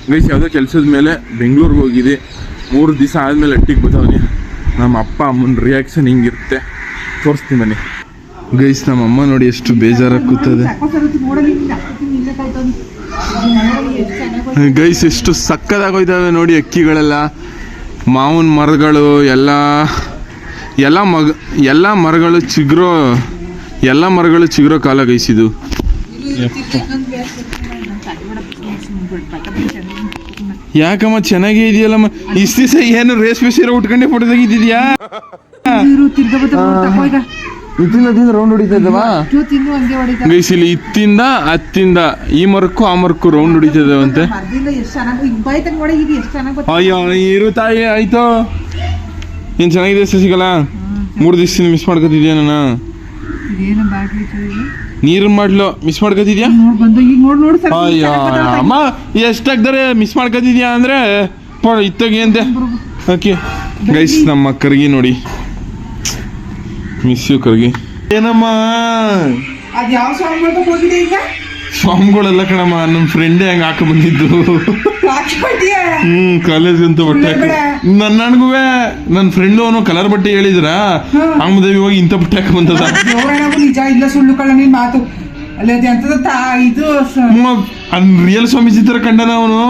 Guys ಯಾವುದೋ ಕೆಲಸದ ಮೇಲೆ ಬೆಂಗಳೂರಿಗೆ ಹೋಗಿದೆ. 3 ದಿವಸ ಆದಮೇಲೆ ಅಟ್ಟಿಗೆ ಬರ್ತಾವನಿ. ನಮ್ಮ ಅಪ್ಪ ಅಮ್ಮನ ರಿಯಾಕ್ಷನ್ ಹಿಂಗಿರುತ್ತೆ ತೋರಿಸ್ತೀನಿ ಬನ್ನಿ. ಗೈಸ್ ನಮ್ಮ ಅಮ್ಮ ನೋಡಿ ಎಷ್ಟು ಬೇಜಾರಾಗಿ ಕೂತದೆ. ಗೈಸ್ ಎಷ್ಟು ಸಕ್ಕದಾಗೋಯ್ತವೆ ನೋಡಿ ಅಕ್ಕಿಗಳೆಲ್ಲ. ಮಾವಿನ ಮರಗಳು ಎಲ್ಲ ಮರಗಳು ಚಿಗುರೋ ಕಾಲ ಗೈಸ್ ಇದು. ಯಾಕಮ್ಮ ಚೆನ್ನಾಗೇ ಇದೆಯಲ್ಲಮ್ಮ. ಇಷ್ಟು ದಿವಸ ಏನು ರೇಷ್ಮೆ ಸೀರೆ ಉಟ್ಕೊಂಡೆ ಫೋಟೋ ತೆಗಿತಿದ್ಯಾ? ಇತ್ತಿಂದ ರೌಂಡ್ ಹೊಡಿತದವಾ ಗೈಸ್. ಇಲ್ಲಿ ಹತ್ತಿಂದ ಈ ಮರಕ್ಕೂ ಆ ಮರಕ್ಕೂ ರೌಂಡ್ ಹೊಡಿತದಂತೆ. ಅಯ್ಯೋ ಇರು ತಾಯಿ ಆಯ್ತು. ಏನ್ ಚೆನ್ನಾಗಿದೆ ಶಶಿಕಲ. 3 ದಿವಸ ಮಿಸ್ ಮಾಡ್ಕೊತಿದ್ಯಾ ನಾನು. ನೀರು ಮಾಡ್ಲು ಮಿಸ್ ಮಾಡ್ಕೊತಿದ್ಯಾ? ಅಯ್ಯೋ ಅಮ್ಮ ಎಷ್ಟಾಗ್ದಾರೆ ಮಿಸ್ ಮಾಡ್ಕೊತಿದ್ಯಾ ಅಂದ್ರೆ ಇತ್ತಾಗೆ ಅಂತೆ. ಓಕೆ ಗೈಸ್ ನಮ್ಮ ಕರ್ಗಿ ನೋಡಿ. Miss you corgi. ಏನಮ್ಮ ಸ್ವಾಮಿಗಳೆಲ್ಲ ಕಣಮ್ಮ ನಮ್ಮ ಫ್ರೆಂಡೇ ಹಂಗೆ ಹಾಕ ಬಂದಿದ್ದು. ಕಾಲೇಜ್ ಅಂತ ಬಟ್ಟೆ ನನಗೂ ನನ್ನ ಫ್ರೆಂಡು ಅವನು ಕಲರ್ ಬಟ್ಟೆ ಹೇಳಿದ್ರ ಆಮದೇವಿ ಹೋಗಿ ಇಂಥ ಬಟ್ಟೆ ಹಾಕ ಬಂದದ. ನಿಜ ಇಲ್ಲ ಸುಳ್ಳು ಕಳ್ಳ ನಿನ್ ಮಾತು. ಇದು ರಿಯಲ್ ಸ್ವಾಮೀಜಿ ತರ ಕಂಡನ ಅವನು.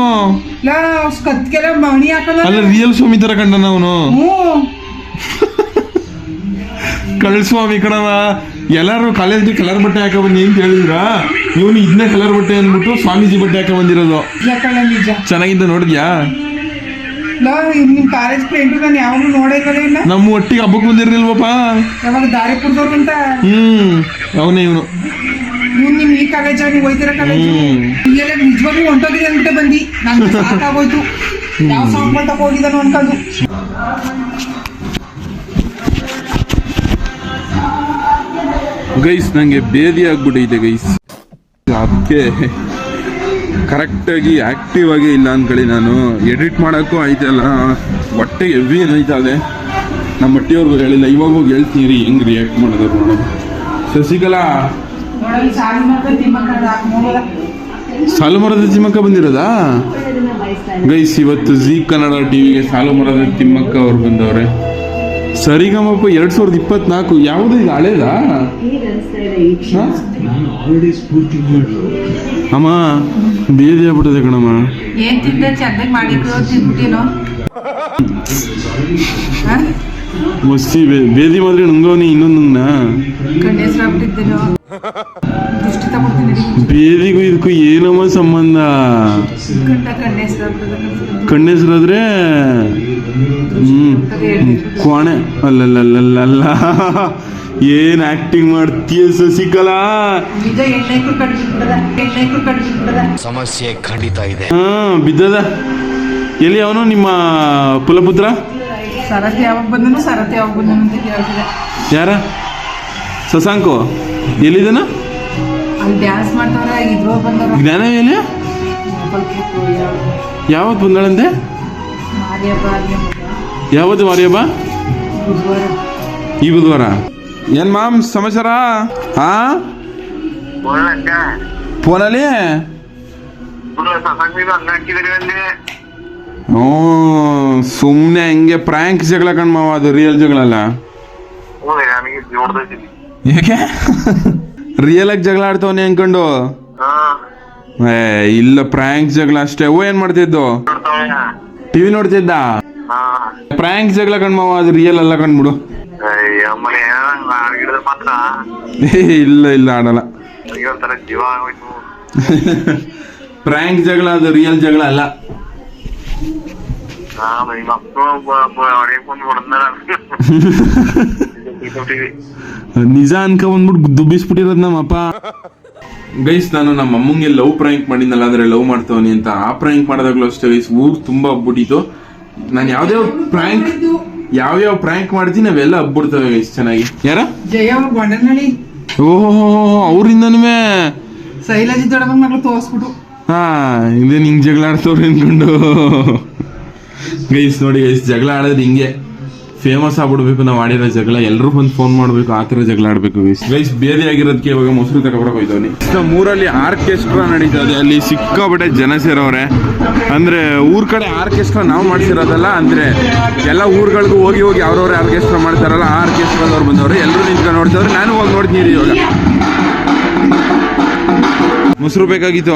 ಕತ್ಗೆಲ್ಲ ಮಣಿ ಹಾಕಲ್ಲ. ಅಲ್ಲ ರಿಯಲ್ ಸ್ವಾಮಿ ತರ ಕಂಡನ ಅವನು. ಕಳ್ಸ್ವಾಮಿ ಕಣವ. ಎಲ್ಲಾರು ಕಾಲೇಜ್ ಕಲರ್ ಬಟ್ಟೆ ಹಾಕ ಬನ್ನಿ ಅಂತ ಹೇಳಿದ್ರ ಇವನು ಇದನ್ನೇ ಕಲರ್ ಬಟ್ಟೆ ಅಂದ್ಬಿಟ್ಟು ಸ್ವಾಮೀಜಿ ಬಟ್ಟೆ ಹಾಕ ಬಂದಿರೋದು. ಚೆನ್ನಾಗಿದ್ದ ನೋಡಿದ್ಯಾ? ನಿಮ್ ಕಾಲೇಜ್ ಫ್ರೆಂಡ್ ನಾನು ಯಾವಾಗ ನೋಡೇ ಇಲ್ಲ. ನಮ್ಮ ಒಟ್ಟಿಗೆ ಹಬ್ಬಕ್ಕೆ ಬಂದಿರ್ಲಿಲ್ವಪ್ಪ ಯಾವಾಗ ದಾರಿಪುರದವ್ರಂತ. ಅವನೇ ಇವನು. ನಿಮ್ ಈ ಕಾಲೇಜ್ ನೀವು ಹೋಯ್ತಿರೋ ಕಾಲೇಜ್ ನಿಜವಾಗ್ಲೂ ಹೊಂಟೋಗಿದೆ ಅಂದ್ಬಿಟ್ಟೆ ಬಂದಿ. ನನ್ಗೆ ಸಾಕಾಗೋಯ್ತು. ಯಾವ ಸಾಂಗ್ ಬಂಟಕ್ಕೆ ಹೋಗಿದ್ದಾನು ಅನ್ಕೊಂಡು. ಗೈಸ್ ನಂಗೆ ಬೇದಿ ಆಗ್ಬಿಟ್ಟೈತೆ ಗೈಸ್. ಅದಕ್ಕೆ ಕರೆಕ್ಟಾಗಿ ಆ್ಯಕ್ಟಿವ್ ಆಗೇ ಇಲ್ಲ ಅಂದ್ಕೊಳ್ಳಿ. ನಾನು ಎಡಿಟ್ ಮಾಡೋಕ್ಕೂ ಆಯ್ತಲ್ಲ, ಹೊಟ್ಟೆ ಹೆವಿ ಏನಾಯ್ತದೆ. ನಮ್ಮ ಮಟ್ಟಿಯವ್ರಿಗೂ ಹೇಳಿಲ್ಲ, ಇವಾಗ ಹೋಗಿ ಹೇಳ್ತೀನಿ ರೀ ಹೆಂಗೆ ರಿಯಾಕ್ಟ್ ಮಾಡೋದು ನೋಡೋದು. ಶಶಿಕಲಾ ಸಾಲು ಮರದ ತಿಮ್ಮಕ್ಕ ಬಂದಿರೋದಾ ಗೈಸ್? ಇವತ್ತು ಜೀ ಕನ್ನಡ ಟಿವಿಗೆ ಸಾಲು ಮರದ ತಿಮ್ಮಕ್ಕ ಅವ್ರು ಬಂದವ್ರೆ. ಸರಿಗಮಪ್ಪ 2024 ಯಾವುದು ಇದು ಹಳೇದಾ? ಅಮ್ಮ ಬೇದಿ ಆಗ್ಬಿಟ್ಟದೆ ಕಣಮ್ಮ. ಮಸ್ತಿ ಬೇದಿ ಮಾದ್ರಿ ನಂಗವನಿ ಇನ್ನೊಂದು. ಬೇದಿಗೂ ಇದಕ್ಕೂ ಏನಮ್ಮ ಸಂಬಂಧ? ಕಣ್ಣೆಸ್ರಾದ್ರೆ ಕೋಣೆ ಅಲ್ಲಲ್ಲ. ಏನ್ ಆಕ್ಟಿಂಗ್ ಮಾಡ್ತೀಯ ಶಶಿಕಲಾ? ಸಮಸ್ಯೆ ಖಂಡಿತ ಇದೆ. ಬಿದ್ದದ. ಎಲ್ಲಿ ಅವನು ನಿಮ್ಮ ಕುಲಪುತ್ರ? ಸರತಿ ಯಾವಾಗ ಬಂದನು ಅಂತ ಕೇಳ್ತಿದ್ದೆ. ಯಾರ? ಶಶಾಂಕು ಎಲ್ಲಿದನ? ಅಲ್ಲಿ ಡ್ಯಾನ್ಸ್ ಮಾಡ್ತಾರ. ಇದ್ರು ಬಂದವ. ಜ್ಞಾನ ಎಲ್ಲಿ? ಯಾವತ್ತು ಬಂದಾಳಂತೆ? ಯಾವತ್ತು ಮಾರಿಯಬ್ಬ? ಈ ಬುಧವಾರ. ಏನ್ ಮಾಮ್ ಸಮಾಚಾರ? ಫೋನಲ್ಲಿ ಸುಮ್ನೆ ಹಂಗೆ ಪ್ರ್ಯಾಂಕ್ ಜಗಳ ಕಣ್ಮಾವ, ಅದು ರಿಯಲ್ ಜಗಳ ಅಲ್ಲ. ಯಾಕೆ ರಿಯಲ್ ಆಗಿ ಜಗಳ ಆಡ್ತವನಿ ಅನ್ಕೊಂಡು? ಇಲ್ಲ ಪ್ರ್ಯಾಂಕ್ ಜಗಳ ಅಷ್ಟೇ. ಏನ್ ಮಾಡ್ತಿದ್ದು? ಟಿವಿ ನೋಡ್ತಿದ್ದ. ಪ್ರ್ಯಾಂಕ್ ಜಗಳ ಕಣ್ಮಾವ, ಅದು ರಿಯಲ್ ಅಲ್ಲ ಕಣ್ಬಿಡು. ಇಲ್ಲ ಆಡಲ್ಲ. ಪ್ರ್ಯಾಂಕ್ ಜಗಳ, ಅದು ರಿಯಲ್ ಜಗಳ ಅಲ್ಲ. ನಿಜ ಅನ್ಕ ಬಂದ್ಬಿಟ್ಟು ದುಬ್ಬಿಸ್ಬಿಟ್ಟಿರೋದ್ ನಮ್ಮಪ್ಪ. ಗೈಸ್ ನಾನು ನಮ್ಮ ಅಮ್ಮಂಗೆ ಲವ್ ಪ್ರ್ಯಾಂಕ್ ಮಾಡಿದ್ನಲ್ಲ, ಅಂದ್ರೆ ಲವ್ ಮಾಡ್ತವನಿ ಅಂತ. ಆ ಪ್ರ್ಯಾಂಕ್ ಮಾಡಿದಾಗ್ಲೂ ಅಷ್ಟೇ ಗೈಸ್ ಊರು ತುಂಬಾ ಹಬ್ಬಿಟ್ಟಿತ್ತು. ನಾನು ಯಾವ್ಯಾವ ಪ್ರ್ಯಾಂಕ್ ಮಾಡ್ತೀನಿ ಅವೆಲ್ಲ ಹಬ್ಬಿಡ್ತವೆ ಗೈಸ್ ಚೆನ್ನಾಗಿ. ಯಾರ? ಓಹೋ ಅವ್ರಿಂದನೂ ಶೈಲಾಜಿ ದೊಡ್ಡಮ್ಮನ ಮಗಳು ತೋರಿಸ್ಬಿಟ್ಟು ಇದೇ ಹಿಂಗ್ ಜಗಳ ಆಡ್ತವ್ರು ಅನ್ಕೊಂಡು. ಗೈಸ್ ನೋಡಿ ಗೈಸ್ ಜಗಳ ಆಡೋದು ಹಿಂಗೆ ಫೇಮಸ್ ಆಗ್ಬಿಡ್ಬೇಕು ನಾವು ಆಡಿರೋ ಜಗಳ, ಎಲ್ಲರೂ ಬಂದು ಫೋನ್ ಮಾಡ್ಬೇಕು, ಆ ತರ ಜಗಳ ಆಡ್ಬೇಕು ಗೈಸ್. ಬೇದಿ ಆಗಿರೋದಕ್ಕೆ ಇವಾಗ ಮೊಸರು ತಗೊಬರಕ್ ಹೋಯ್ತವನಿ. ಮೂರಲ್ಲಿ ಆರ್ಕೆಸ್ಟ್ರಾ ನಡೀತದೆ, ಅಲ್ಲಿ ಸಿಕ್ಕಾಪಟ್ಟೆ ಜನ ಸೇರೋರೆ. ಅಂದ್ರೆ ಊರ್ ಕಡೆ ಆರ್ಕೆಸ್ಟ್ರಾ ನಾವು ಮಾಡ್ಸಿರೋದಲ್ಲ, ಅಂದ್ರೆ ಎಲ್ಲ ಊರುಗಳಿಗೂ ಹೋಗಿ ಹೋಗಿ ಅವ್ರವ್ರೆ ಆರ್ಕೆಸ್ಟ್ರಾ ಮಾಡ್ತಾರಲ್ಲ, ಆ ಆರ್ಕೆಸ್ಟ್ರಾದವ್ರು ಬಂದವ್ರು ಎಲ್ಲರೂ ನಿಂತ್ಕೊಂಡು ನೋಡ್ತಾವ್ರೆ. ನಾನು ಹೋಗಿ ನೋಡ್ತೀನಿ ಇವಾಗ. ಮೊಸರು ಬೇಕಾಗಿತ್ತು,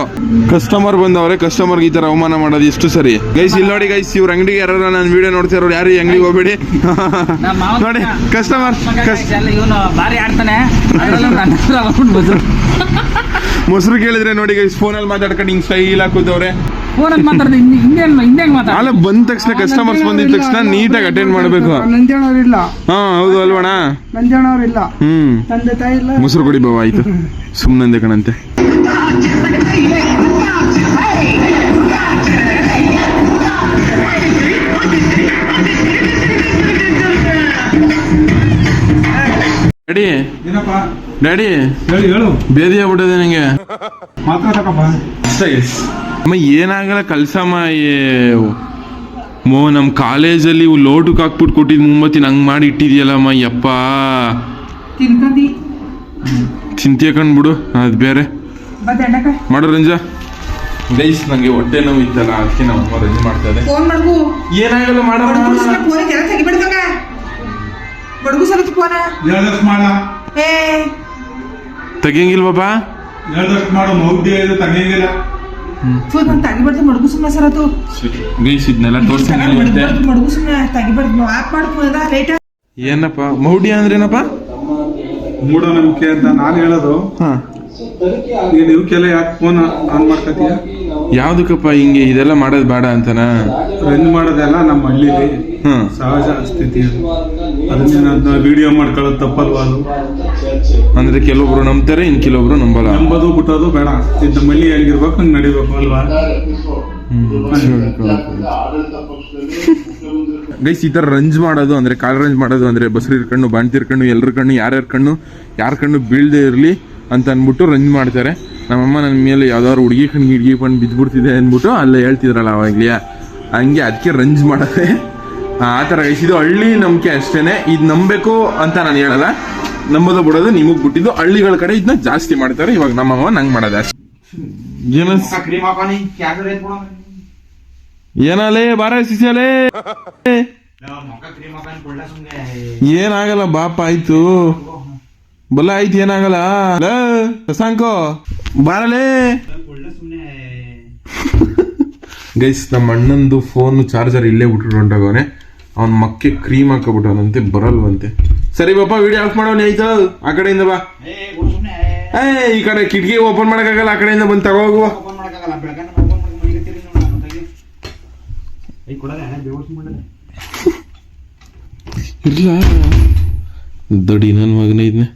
ಕಸ್ಟಮರ್ ಬಂದವ್ರೆ, ಕಸ್ಟಮರ್ಗೆ ಈ ತರ ಅವಮಾನ ಮಾಡೋದು ಎಷ್ಟು ಸರಿ ಗೈಸ್? ಇಲ್ಲಿ ನೋಡಿ ಗೈಸ್, ಇವ್ರ ಅಂಗಡಿಗೆ ಯಾರು ನಾನು ವಿಡಿಯೋ ನೋಡ್ತಾ ಇರೋರು ಯಾರು ಈ ಅಂಗಡಿಗೆ ಹೋಗ್ಬೇಡಿ. ನೋಡಿ ಕಸ್ಟಮರ್ ಇವನು ಬಾರಿ ಆಡ್ತಾನೆ. ಮೊಸರು ಕೇಳಿದ್ರೆ ನೋಡಿ ಗೈಸ್, ಫೋನಲ್ಲಿ ಮಾತಾಡ್ಕೊಂಡು ಹಿಂಗ್ ಸ್ಟೈಲ್ ಹಾಕುತ್ತವ್ರೆ. ಫೋನಲ್ಲಿ ಮಾತಾಡ್ದೆ ಅಲ್ಲ, ಬಂದ ತಕ್ಷಣ ಕಸ್ಟಮರ್ಸ್ ಬಂದಿದ ತಕ್ಷಣ ನೀಟಾಗಿ ಅಟೆಂಡ್ ಮಾಡ್ಬೇಕು. ನಂಜನವ್ರಿಲ್ಲ. ಹಾ ಹೌದು ಅಲ್ವಣ, ನಂಜನವ್ರಿಲ್ಲ, ತಂದೆ ತಾಯಿ ಇಲ್ಲ. ಮೊಸರು ಕೊಡಿ ಬಾವ, ಆಯ್ತು ಸುಮ್ಮನಂದೆ ಕಣಂತೆ. ಡ್ಯಾಡಿ ಡ್ಯಾಡಿ ಹೇಳು ಬೇದಿ ಆಗ್ಬಿಟ್ಟದೆ ನಂಗೆ. ಮಾತ್ರ ತಕಪ್ಪ. ಅಮ್ಮ ಏನಾಗಲ್ಲ ಕಲ್ಸಮ್ಮ. ನಮ್ ಕಾಲೇಜಲ್ಲಿ ಲೋಟಕ್ಕೆ ಹಾಕ್ಬಿಟ್ಟು ಕೊಟ್ಟಿದ್ ಮುಂಬತ್ತಿನ ಹಂಗ್ ಮಾಡಿ ಇಟ್ಟಿದ್ಯಲ್ಲಮ್ಮ. ಯಪ್ಪ ತಿನ್ಕಂದಿ ಚಿಂತೆ ಕಂಡ್ಬಿಡು, ಅದ್ ಬೇರೆ ಮಾಡು ರಂಜ. ಗೈಸ್ ನಂಗೆ ಹೊಟ್ಟೆ ನೋವು ಇತ್ತಲ್ಲ, ಅದಕ್ಕೆ ನಮ್ಮ ಅಮ್ಮ ರಂಜ ಮಾಡ್ತಾ ಇದೆ. ಫೋನ್ ಮಾಡ್ಬು, ಏನಾಗಲ್ಲ ಮಾಡೋ ಫೋನಿಗೆ ತೆಗಿಬಿಡ್ತಂಗ ಬಡಗು ಸಲ ಫೋನ ಹೇಳ್ದಷ್ಟು ಮಾಡ, ಏ ತೆಗಿಯಂಗಿಲ್ವಪ್ಪ? ಹೇಳ್ದಷ್ಟು ಮಾಡು. ಮೌಢ್ಯ ಇದು ತಗೊಂಗಿಲ್ಲ. ಫೋನ್ ನಾನು ತೆಗಿಬಾರ್ದು ಮಡಗು ಸುಮ್ಮನೆ ಸರತು. ಗೈಸ್ ಇದನ್ನೆಲ್ಲ ತೋರ್ಸಂಗಿಲ್ವಂತೆ. ಮಡಗು ಸುಮ್ಮನೆ ತೆಗಿಬಾರ್ದು, ಆಪ್ ಮಾಡ್ಬೋದ ಲೇಟ್. ಏನಪ್ಪ ಮೌಢ್ಯ ಅಂದ್ರೇನಪ್ಪ? ಮೂಢನಂಬಿಕೆ ಅಂತ ನಾನು ಹೇಳೋದು. ಹಾ, ಈಗ ನೀವು ಕೆಲ ಯಾಕೆ ಫೋನ್ ಆನ್ ಮಾಡ್ಕೊತೀಯ? ಯಾವ್ದಕ್ಕಪ್ಪ ಹಿಂಗೆ ಇದೆಲ್ಲ ಮಾಡೋದು ಬೇಡ ಅಂತನಾ? ರನ್ ಮಾಡೋದೆಲ್ಲ ನಮ್ಮ ಹಳ್ಳಿಲಿ ಹ್ಮ್ ಸಹಜ ಸ್ಥಿತಿ. ಅದನ್ನೇನಂತ ವಿಡಿಯೋ ಮಾಡ್ಕೊಳ್ಳೋದು ತಪ್ಪಲ್ವಾ? ಅದು ಅಂದ್ರೆ ಕೆಲವೊಬ್ರು ನಂಬ್ತಾರೆ, ಇನ್ ಕೆಲವೊಬ್ರು ನಂಬಲ್ಲ. ನಂಬೋದು ಬಿಟ್ಟೋದು ಬೇಡ. ಇದು ನಮ್ಮ ಹಳ್ಳಿ ಹೆಂಗಿರ್ಬೇಕು ಹಂಗೆ ನಡಿಬೇಕು ಅಲ್ವಾ? ಗೈಸ್ ಈ ತರ ರಂಜ್ ಮಾಡೋದು ಅಂದ್ರೆ ಕಾಲ್ ರಂಜ್ ಮಾಡೋದು ಅಂದ್ರೆ ಬಸ್ರು ಇರ್ಕಣ್ಣು ಬಾಣ್ತಿ ಕಣ್ಣು ಎಲ್ಲರ ಕಣ್ಣು ಯಾರ್ಯಾರ ಕಣ್ಣು ಬೀಳದೆ ಇರಲಿ ಅಂತ ಅಂದ್ಬಿಟ್ಟು ರಂಜ್ ಮಾಡ್ತಾರೆ. ನಮ್ಮಮ್ಮ ನನ್ನ ಮೇಲೆ ಯಾವ್ದಾದ್ರು ಹುಡುಗಿ ಕಣ್ಣು ಬಿದ್ದುಬಿಡ್ತಿದೆ ಅಂದ್ಬಿಟ್ಟು ಅಲ್ಲೇ ಹೇಳ್ತಿದ್ರಲ್ಲ ಅವಾಗ್ಲಿಯಾ, ಹಂಗೆ ಅದಕ್ಕೆ ರಂಜ್ ಮಾಡೋದೆ ಆ ಥರ ಗೈಸ್. ಇದು ಹಳ್ಳಿ ನಂಬಿಕೆ ಅಷ್ಟೇನೆ, ಇದು ನಂಬಬೇಕು ಅಂತ ನಾನು ಹೇಳಲ್ಲ, ನಂಬೋದು ಬಿಡೋದು ನಿಮಗ್ ಬಿಟ್ಟಿದ್ದು. ಹಳ್ಳಿಗಳ ಕಡೆ ಇದನ್ನ ಜಾಸ್ತಿ ಮಾಡ್ತಾರೆ. ಇವಾಗ ನಮ್ಮಮ್ಮ ನಂಗೆ ಮಾಡೋದು ಅಷ್ಟೇ. ಏನಲೇ ಬಾರ ಸಿಸಲೇ, ಏನಾಗಲ್ಲ ಬಾಪ, ಆಯ್ತು ಬಲ್ಲ ಆಯ್ತು, ಏನಾಗಲ್ಲ ಶಶಾಂಕೋ ಬಾರಲೇ. ಗೈಸ್ ನಮ್ಮ ಅಣ್ಣಂದು ಫೋನ್ ಚಾರ್ಜರ್ ಇಲ್ಲೇ ಬಿಟ್ರು ಹೊಂಟೋಗವನೆ. ಅವನ ಮಕ್ಕೆ ಕ್ರೀಮ್ ಹಾಕಬಿಟ್ಟವನಂತೆ, ಬರಲ್ವಂತೆ. ಸರಿ ಬಾಪ ವಿಡಿಯೋ ಆಫ್ ಮಾಡೋನೆ ಆಯ್ತು. ಆ ಕಡೆಯಿಂದ ಬಾ. ಈ ಕಡೆ ಕಿಟಕಿ ಓಪನ್ ಮಾಡಕ್ಕಾಗಲ್ಲ, ಆ ಕಡೆಯಿಂದ ಬಂದು ತಗೋಗುವ. ಇಲ್ಲ ದೊಡ್ಡಿ ನನ್ನ ಮಗನೇ ಇದನ್ನೇ